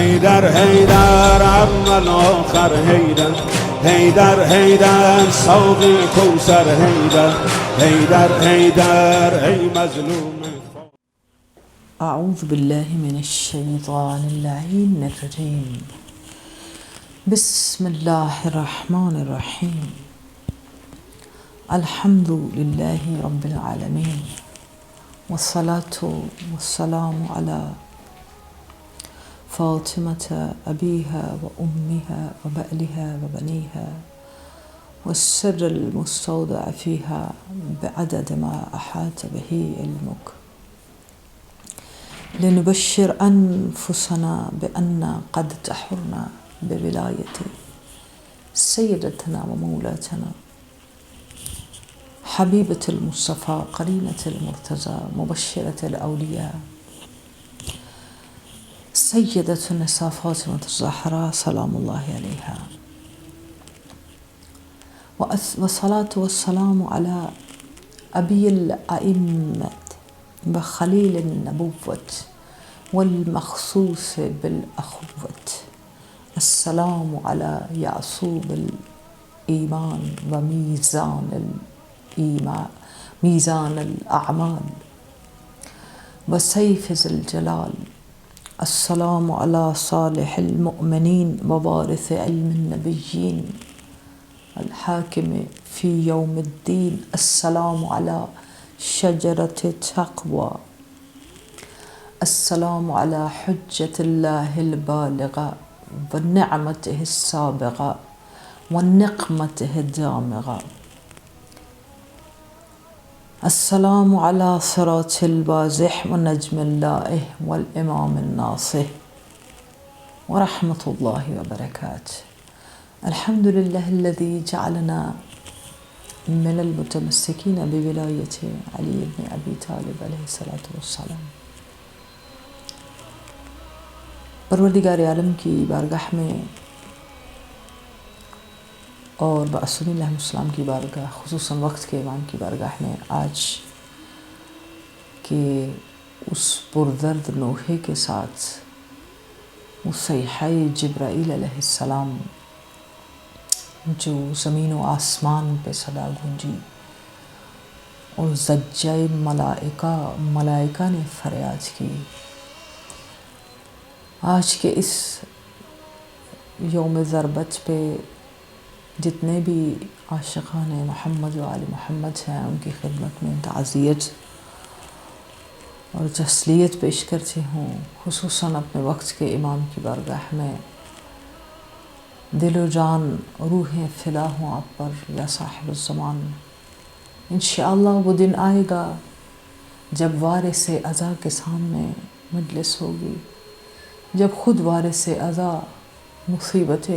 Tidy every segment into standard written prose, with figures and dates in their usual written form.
حيدر حيدر عم الآخر حيدر حيدر حيدر صوغ كوثر حيدر حيدر حيدر أي مظلوم. أعوذ بالله من الشيطان اللعين الرجيم. بسم الله الرحمن الرحيم. الحمد لله رب العالمين، والصلاة والسلام على فاطمة أبيها وأمها وبألها وبنيها والسر المستودع فيها بعدد ما أحاط به علمك، لنبشر أنفسنا بأن قد تحرنا بولاية سيدتنا ومولاتنا حبيبة المصطفى قرينة المرتضى مبشرة الأولياء سيدة النساء فاطمة الزهراء سلام الله عليها، والصلاة والسلام على أبي الأئمة وخليل النبوة والمخصوص بالأخوة، السلام على يعصوب الإيمان ميزان الأعمال وسيف ذي الجلال، السلام على صالح المؤمنين ووارث علم النبيين الحاكم في يوم الدين، السلام على شجرة التقوى، السلام على حجة الله البالغة ونعمته السابغة ونقمته الدامغة، السلام على صراط البازح والنجم اللائح والإمام الناصح ورحمة الله وبركاته. الحمد لله الذي جعلنا من المتمسكين بولاية علي بن أبي طالب علیہ الصلاۃ والسلام. پروردگار عالم کی بارگاہ میں اور معصوم علیہ السلام کی بارگاہ، خصوصاً وقت کے امام کی بارگاہ میں آج کے اس پردرد نوحے کے ساتھ اس صیحہ جبرائیل علیہ السلام جو زمین و آسمان پہ صدا گونجی اور زجہ ملائکہ نے فریاد کی، آج کے اس یوم ضربت پہ جتنے بھی عاشقان محمد و آل محمد ہیں ان کی خدمت میں تعزیت اور تسلیت پیش کرتے ہوں، خصوصاً اپنے وقت کے امام کی بارگاہ میں دل و جان روحیں فدا ہوں آپ پر یا صاحب الزمان. انشاءاللہ وہ دن آئے گا جب وارث ازا کے سامنے مجلس ہوگی، جب خود وارث ازا مصیبت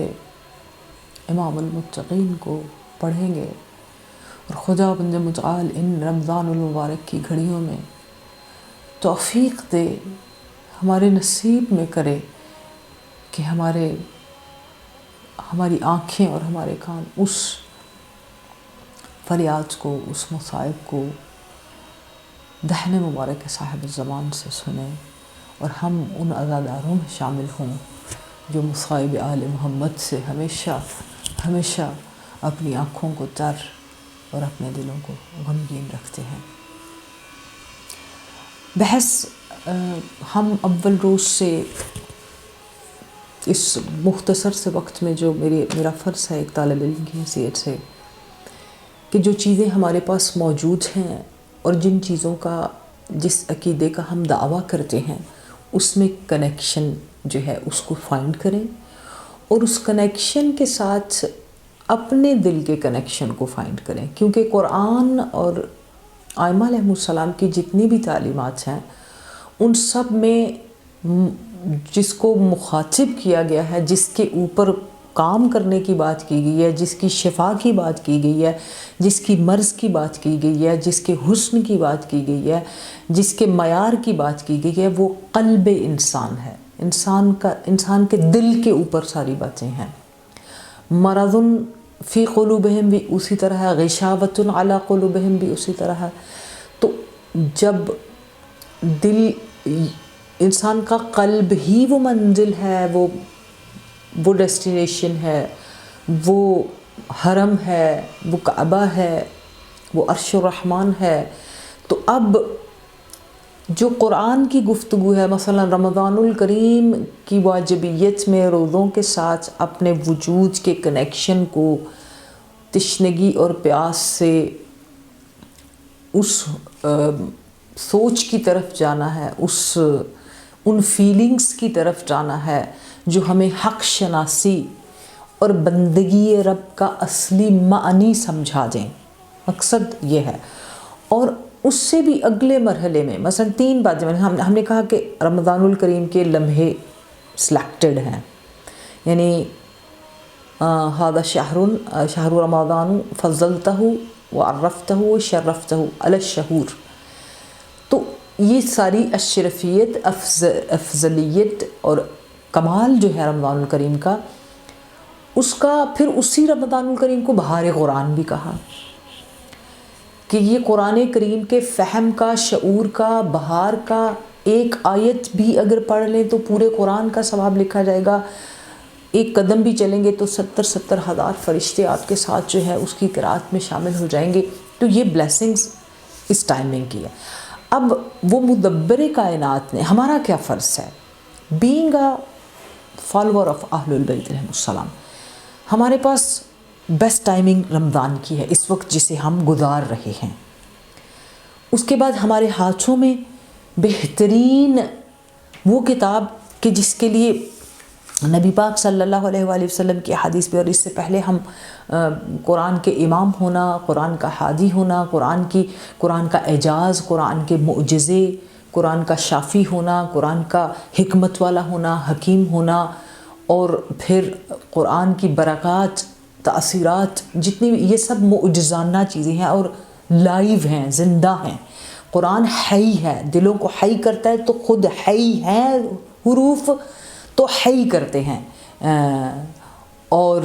امام المتقین کو پڑھیں گے، اور خدا بند متعال ان رمضان المبارک کی گھڑیوں میں توفیق دے، ہمارے نصیب میں کرے کہ ہماری آنکھیں اور ہمارے کان اس فریاد کو، اس مصائب کو دہن مبارک صاحب الزمان سے سنیں، اور ہم ان عزاداروں میں شامل ہوں جو مصائب آل محمد سے ہمیشہ اپنی آنکھوں کو تر اور اپنے دلوں کو غمگین رکھتے ہیں. بحث ہم اول روز سے اس مختصر سے وقت میں جو میرا فرض ہے ایک طالب علم کی حیثیت سے کہ جو چیزیں ہمارے پاس موجود ہیں اور جن چیزوں کا جس عقیدے کا ہم دعویٰ کرتے ہیں اس میں کنیکشن جو ہے اس کو فائنڈ کریں، اور اس کنیکشن کے ساتھ اپنے دل کے کنیکشن کو فائنڈ کریں، کیونکہ قرآن اور ائمہ علیہم السلام کی جتنی بھی تعلیمات ہیں ان سب میں جس کو مخاطب کیا گیا ہے، جس کے اوپر کام کرنے کی بات کی گئی ہے، جس کی شفا کی بات کی گئی ہے، جس کی مرض کی بات کی گئی ہے، جس کے حسن کی بات کی گئی ہے، جس کے معیار کی بات کی گئی ہے، وہ قلب انسان ہے. انسان کے دل کے اوپر ساری باتیں ہیں. مرض فی قلوبہم بھی اسی طرح ہے، غشاوۃ علی قلوبہم بھی اسی طرح ہے. تو جب دل انسان کا قلب ہی وہ منزل ہے، وہ ڈیسٹینیشن ہے، وہ حرم ہے، وہ کعبہ ہے، وہ عرش الرحمن ہے۔ تو اب جو قرآن کی گفتگو ہے، مثلا رمضان الکریم کی واجبیت میں روزوں کے ساتھ اپنے وجود کے کنیکشن کو تشنگی اور پیاس سے اس سوچ کی طرف جانا ہے، ان فیلنگز کی طرف جانا ہے جو ہمیں حق شناسی اور بندگی رب کا اصلی معنی سمجھا دیں۔ مقصد یہ ہے۔ اور اس سے بھی اگلے مرحلے میں مثلا 3 باتیں ہم نے کہا کہ رمضان الکریم کے لمحے سلیکٹڈ ہیں، یعنی هذا شہر رمضان فضلتہ وعرفتہ وشرفتہ علی الشہور۔ تو یہ ساری اشرفیت، افضلیت اور کمال جو ہے رمضان الکریم کا، اس کا پھر اسی رمضان الکریم کو بہار قرآن بھی کہا کہ یہ قرآن کریم کے فہم کا، شعور کا، بہار کا ایک آیت بھی اگر پڑھ لیں تو پورے قرآن کا ثواب لکھا جائے گا۔ ایک قدم بھی چلیں گے تو 70 ہزار فرشتے آپ کے ساتھ جو ہے اس کی قرأت میں شامل ہو جائیں گے۔ تو یہ بلیسنگز اس ٹائمنگ کی ہے۔ اب وہ مدبر کائنات نے، ہمارا کیا فرض ہے؟ بینگ اے فالوور آف اہل البیت علیہم السلام، ہمارے پاس بیسٹ ٹائمنگ رمضان کی ہے اس وقت جسے ہم گزار رہے ہیں۔ اس کے بعد ہمارے ہاتھوں میں بہترین وہ کتاب کہ جس کے لیے نبی پاک صلی اللہ علیہ وآلہ وسلم کی حدیث پہ، اور اس سے پہلے ہم قرآن کے امام ہونا، قرآن کا ہادی ہونا، قرآن کا اعجاز، قرآن کے معجزے، قرآن کا شافی ہونا، قرآن کا حکمت والا ہونا، حکیم ہونا، اور پھر قرآن کی برکات، تأثیرات، جتنی بھی یہ سب معجزانہ چیزیں ہیں اور لائیو ہیں، زندہ ہیں۔ قرآن حی ہے، دلوں کو حی کرتا ہے، تو خود حی ہیں، حروف تو حی کرتے ہیں۔ اور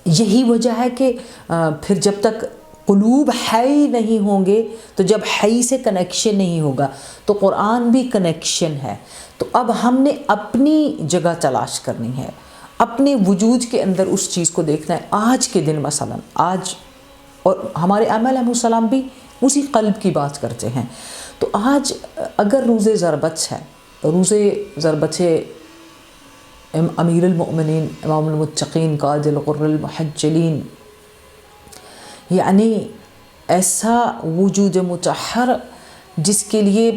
یہی وجہ ہے کہ پھر جب تک قلوب حی نہیں ہوں گے، تو جب حی سے کنیکشن نہیں ہوگا تو قرآن بھی کنیکشن ہے۔ تو اب ہم نے اپنی جگہ تلاش کرنی ہے، اپنے وجود کے اندر اس چیز کو دیکھنا ہے۔ آج کے دن مثلا آج، اور ہمارے اعمال علیہ السلام بھی اسی قلب کی بات کرتے ہیں۔ تو آج اگر روز ضربت ہے، روز ضربت امیر المؤمنین امام المتقین قائد الغر المحجلین، یعنی ایسا وجود مطہر جس کے لیے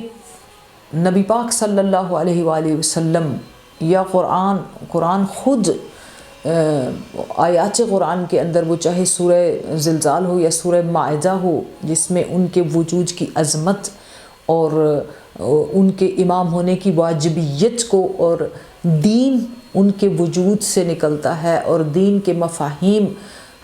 نبی پاک صلی اللہ علیہ وآلہ وسلم یا قرآن خود آیات قرآن کے اندر، وہ چاہے سورہ زلزال ہو یا سورہ مائدہ ہو، جس میں ان کے وجود کی عظمت اور ان کے امام ہونے کی واجبیت کو، اور دین ان کے وجود سے نکلتا ہے، اور دین کے مفاہیم،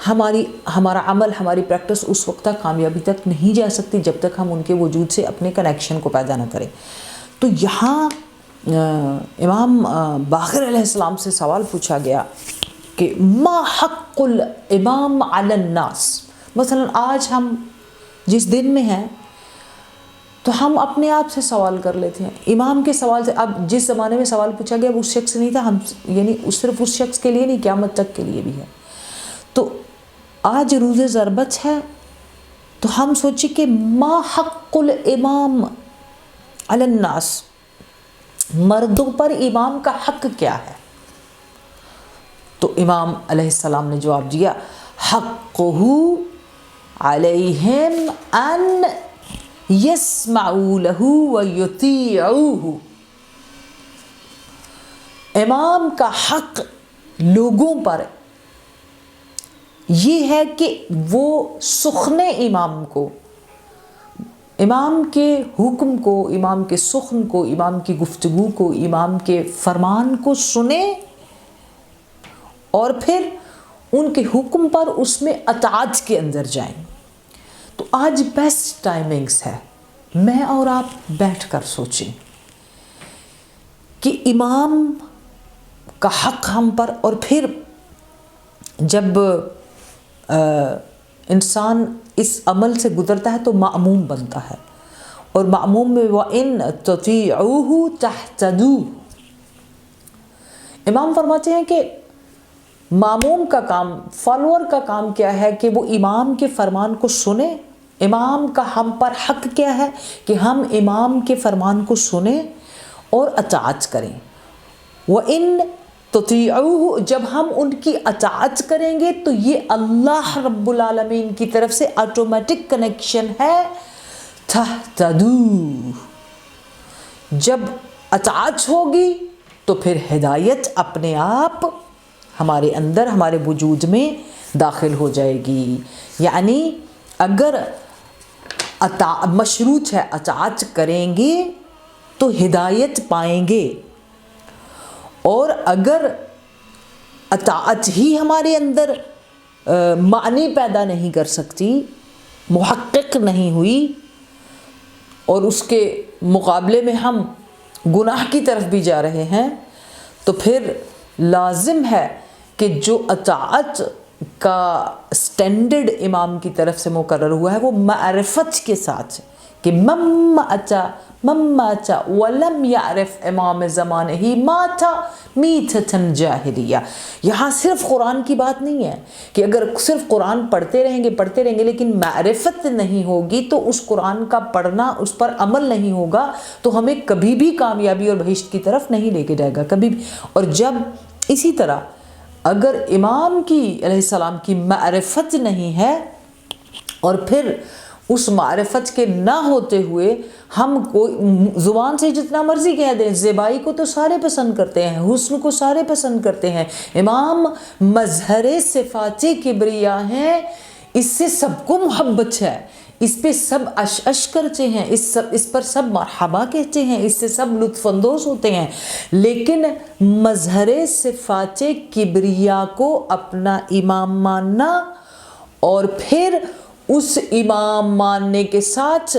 ہمارا عمل، ہماری پریکٹس اس وقت تک کامیابی تک نہیں جا سکتی جب تک ہم ان کے وجود سے اپنے کنیکشن کو پیدا نہ کریں۔ تو یہاں امام باقر علیہ السلام سے سوال پوچھا گیا کہ ما حق الامام علی الناس۔ مثلا آج ہم جس دن میں ہیں تو ہم اپنے آپ سے سوال کر لیتے ہیں امام کے سوال سے۔ اب جس زمانے میں سوال پوچھا گیا وہ اس شخص سے نہیں تھا، یعنی صرف اس شخص کے لیے نہیں، قیامت تک کے لیے بھی ہے۔ تو آج روز ضربت ہے تو ہم سوچیں کہ ما حق الامام علی الناس، مردوں پر امام کا حق کیا ہے؟ تو امام علیہ السلام نے جواب دیا، حقہ علیہم ان یسمعوا لہ ویطیعوہ۔ امام کا حق لوگوں پر یہ ہے کہ وہ سخن امام کو، امام کے حکم کو، امام کے سخن کو، امام کی گفتگو کو، امام کے فرمان کو سنیں، اور پھر ان کے حکم پر اس میں اطاعت کے اندر جائیں۔ تو آج بیسٹ ٹائمنگز ہے، میں اور آپ بیٹھ کر سوچیں کہ امام کا حق ہم پر، اور پھر جب انسان اس عمل سے گزرتا ہے تو مأموم بنتا ہے، اور معموم میں وَإِن تُطِيعُوهُ تَهْتَدُوا۔ امام فرماتے ہیں کہ معموم کا کام، فالوور کا کام کیا ہے کہ وہ امام کے فرمان کو سنیں۔ امام کا ہم پر حق کیا ہے کہ ہم امام کے فرمان کو سنیں اور اطاعت کریں۔ وَإِن تُطِيعُوهُ، جب ہم ان کی اطاعت کریں گے تو یہ اللہ رب العالمین کی طرف سے آٹومیٹک کنیکشن ہے، تَهْتَدُوا۔ جب اطاعت ہوگی تو پھر ہدایت اپنے آپ ہمارے اندر، ہمارے وجود میں داخل ہو جائے گی۔ یعنی اگر مشروط ہے اطاعت کریں گے تو ہدایت پائیں گے، اور اگر اطاعت ہی ہمارے اندر معنی پیدا نہیں کر سکتی، محقق نہیں ہوئی، اور اس کے مقابلے میں ہم گناہ کی طرف بھی جا رہے ہیں، تو پھر لازم ہے کہ جو اطاعت کا سٹینڈرڈ امام کی طرف سے مقرر ہوا ہے وہ معرفت کے ساتھ، کہ مَمَّ أَتَى وَلَمْ يَعْرِفْ امام زمانہ ہی مَاتَ مِيتَةً جَاهِلِيَّةً۔ یہاں صرف قرآن کی بات نہیں ہے کہ اگر صرف قرآن پڑھتے رہیں گے لیکن معرفت نہیں ہوگی تو اس قرآن کا پڑھنا، اس پر عمل نہیں ہوگا تو ہمیں کبھی بھی کامیابی اور بہشت کی طرف نہیں لے کے جائے گا، کبھی بھی۔ اور جب اسی طرح اگر امام کی علیہ السلام کی معرفت نہیں ہے، اور پھر اس معرفت کے نہ ہوتے ہوئے ہم زبان سے جتنا مرضی کہہ دیں، زیبائی کو تو سارے پسند کرتے ہیں، حسن کو سارے پسند کرتے ہیں، امام مظہر صفات کبریا ہیں، اس سے سب کو محبت ہے، اس پہ سب اش کرتے ہیں، اس پر سب مرحبا کہتے ہیں، اس سے سب لطف اندوز ہوتے ہیں، لیکن مظہر صفات کبریا کو اپنا امام ماننا، اور پھر اس امام ماننے کے ساتھ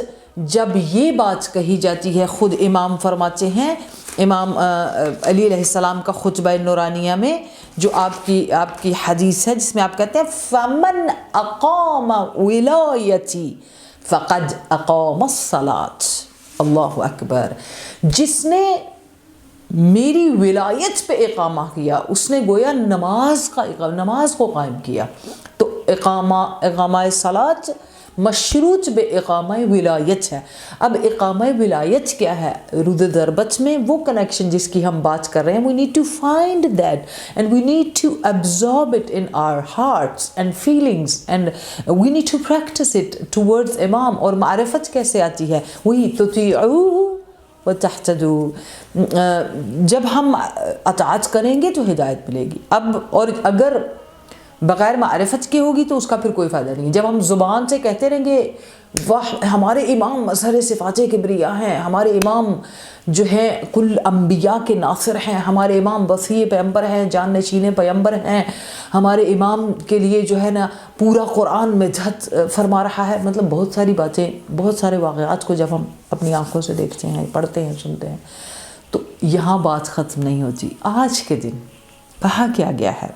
جب یہ بات کہی جاتی ہے، خود امام فرماتے ہیں، امام علی علیہ السلام کا خطبہ نورانیہ میں جو آپ کی حدیث ہے جس میں آپ کہتے ہیں فَمَنْ أَقَامَ وِلَایَتِي فَقَدْ أَقَامَ الصَّلَاةَ۔ اللہ اکبر، جس نے میری ولایت پہ اقامہ کیا اس نے گویا نماز کو قائم کیا۔ تو اقامہ صلاۃ مشروط بے اقامہ ولایت ہے۔ اب اقامہ ولایت کیا ہے؟ رود دربت میں وہ کنیکشن جس کی ہم بات کر رہے ہیں، we need to find that and we need to absorb it in our hearts and feelings and we need to practice it towards امام۔ اور معرفت کیسے آتی ہے؟ وہی تطیعوہ وتہتدوا، جب ہم اطاعت کریں گے تو ہدایت ملے گی۔ اب اور اگر بغیر معرفت کی ہوگی تو اس کا پھر کوئی فائدہ نہیں۔ جب ہم زبان سے کہتے رہیں گے واہ ہمارے امام مظہر صفات کبریا ہیں، ہمارے امام جو ہیں کل انبیاء کے ناصر ہیں، ہمارے امام وصی پیغمبر ہیں، جان نشین پیغمبر ہیں، ہمارے امام کے لیے جو ہے نا پورا قرآن مدحت فرما رہا ہے، مطلب بہت ساری باتیں، بہت سارے واقعات کو جب ہم اپنی آنکھوں سے دیکھتے ہیں، پڑھتے ہیں، سنتے ہیں، تو یہاں بات ختم نہیں ہوتی۔ آج کے دن کہا کیا گیا ہے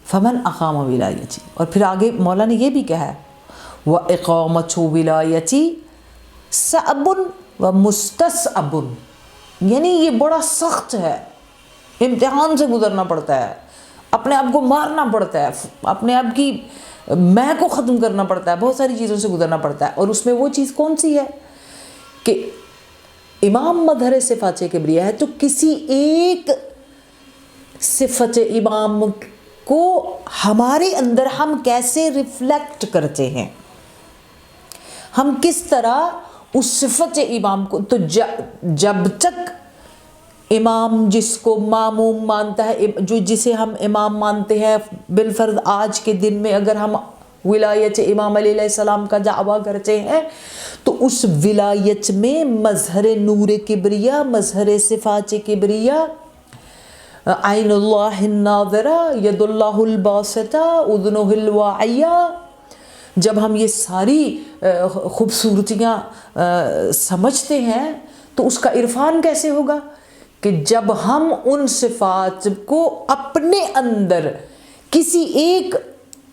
فمن اقام ولایتی، اور پھر آگے مولا نے یہ بھی کہا ہے وَإِقَامَةُ وِلَایَتِي صَعْبٌ وَمُسْتَصْعَبٌ، یعنی یہ بڑا سخت ہے، امتحان سے گزرنا پڑتا ہے، اپنے آپ کو مارنا پڑتا ہے، اپنے آپ کی میں کو ختم کرنا پڑتا ہے، بہت ساری چیزوں سے گزرنا پڑتا ہے۔ اور اس میں وہ چیز کون سی ہے کہ امام مظہر صفات کبریا ہے، تو کسی ایک صفت امام کو ہمارے اندر ہم کیسے ریفلیکٹ کرتے ہیں، ہم کس طرح اس صفت امام کو، تو جب تک امام جس کو معموم مانتا ہے، جسے ہم امام مانتے ہیں بالفرض آج کے دن میں اگر ہم ولایت امام علیہ السلام کا دعویٰ کرتے ہیں تو اس ولایت میں مظہر نور کبریا، مظہر صفات کبریا، عین اللہ الناظرہ، ید اللہ الباسطہ، اذنہ الواعیہ، جب ہم یہ ساری خوبصورتیاں سمجھتے ہیں تو اس کا عرفان کیسے ہوگا کہ جب ہم ان صفات کو اپنے اندر، کسی ایک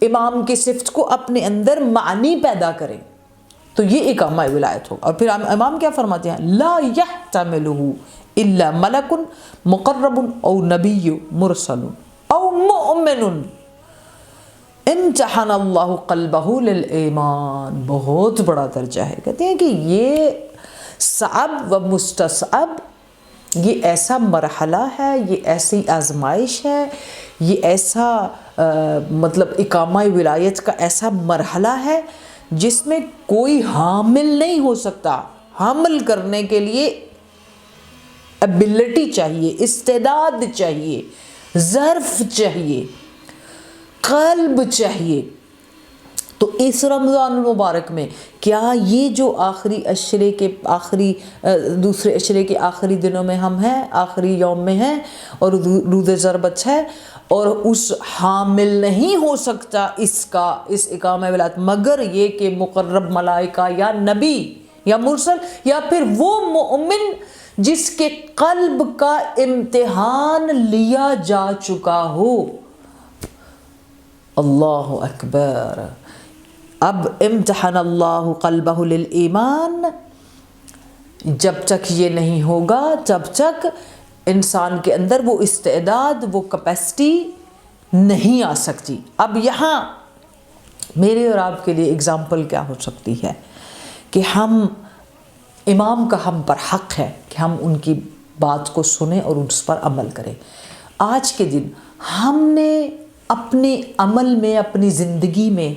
امام کی صفت کو اپنے اندر معنی پیدا کریں، تو یہ اقامہ ولایت ہوگا. اور پھر امام کیا فرماتے ہیں؟ لا یحتملہ الا ملک مقرب او نبی مرسل او مؤمن امتحن اللہ قلبہ للایمان. بہت بڑا درجہ ہے. کہتے ہیں کہ یہ صعب و مستصعب، یہ ایسا مرحلہ ہے، یہ ایسی آزمائش ہے، یہ ایسا مطلب اقامہ ولایت کا ایسا مرحلہ ہے جس میں کوئی حامل نہیں ہو سکتا. حامل کرنے کے لیے ابیلٹی چاہیے، استعداد چاہیے، ظرف چاہیے، قلب چاہیے. تو اس رمضان المبارک میں کیا یہ جو آخری عشرے کے آخری دوسرے عشرے کے آخری دنوں میں ہم ہیں، آخری یوم میں ہیں اور روز ضربت ہے، اور اس حامل نہیں ہو سکتا اس اقامہ ولایت مگر یہ کہ مقرب ملائکہ یا نبی یا مرسل یا پھر وہ مومن جس کے قلب کا امتحان لیا جا چکا ہو. اللہ اکبر. اب امتحان اللہ قلبہ للایمان، جب تک یہ نہیں ہوگا جب تک انسان کے اندر وہ استعداد، وہ کیپیسٹی نہیں آ سکتی. اب یہاں میرے اور آپ کے لیے اگزامپل کیا ہو سکتی ہے کہ ہم امام کا ہم پر حق ہے کہ ہم ان کی بات کو سنیں اور اس پر عمل کریں. آج کے دن ہم نے اپنے عمل میں، اپنی زندگی میں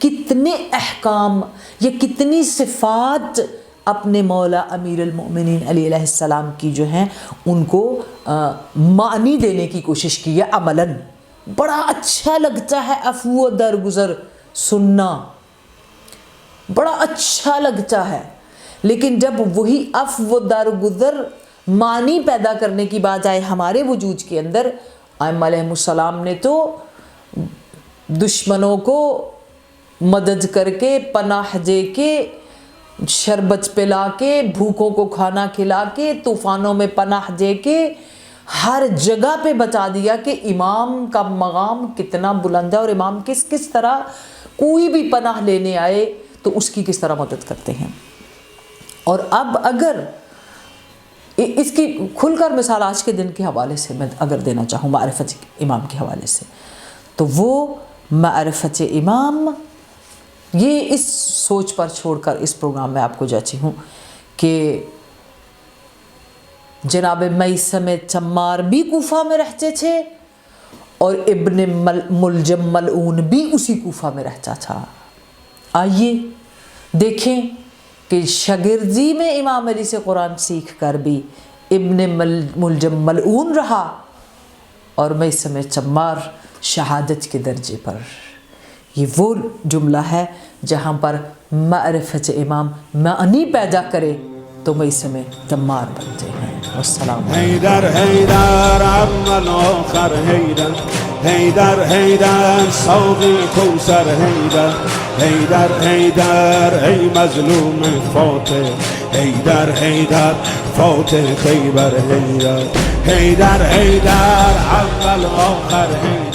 کتنے احکام یا کتنی صفات اپنے مولا امیر المؤمنین علی علیہ السلام کی جو ہیں ان کو معنی دینے کی کوشش کی ہے عملاً. بڑا اچھا لگتا ہے عفو و درگزر سننا، بڑا اچھا لگتا ہے، لیکن جب وہی عفو و درگزر معنی پیدا کرنے کی بات آئے ہمارے وجود کے اندر، ائمہ علیہ السلام نے تو دشمنوں کو مدد کر کے، پناہ دے کے، شربت پلا کے، بھوکوں کو کھانا کھلا کے، طوفانوں میں پناہ دے کے، ہر جگہ پہ بتا دیا کہ امام کا مقام کتنا بلند ہے اور امام کس طرح کوئی بھی پناہ لینے آئے تو اس کی کس طرح مدد کرتے ہیں. اور اب اگر اس کی کھل کر مثال آج کے دن کے حوالے سے میں اگر دینا چاہوں معرفت امام کے حوالے سے، تو وہ معرفت امام، یہ اس سوچ پر چھوڑ کر اس پروگرام میں آپ کو جاتی ہوں کہ جناب میثم چمار بھی کوفہ میں رہتے تھے اور ابن ملجم ملعون بھی اسی کوفہ میں رہتا تھا. آئیے دیکھیں کہ شاگردی میں امام علی سے قرآن سیکھ کر بھی ابن ملجم ملعون رہا اور میثم چمار شہادت کے درجے پر. یہ وہ جملہ ہے جہاں پر معرفت امام معنی پیدا کرے تو میثم چمار بنتے ہیں. والسلام حیدر حیدر عم الآخر حیدر حیدر حیدر سوق کوثر حیدر حیدر حیدر ای مظلوم فاتح حیدر حیدر فاتح خیبر حیدر حیدر حیدر عم الآخر حیدر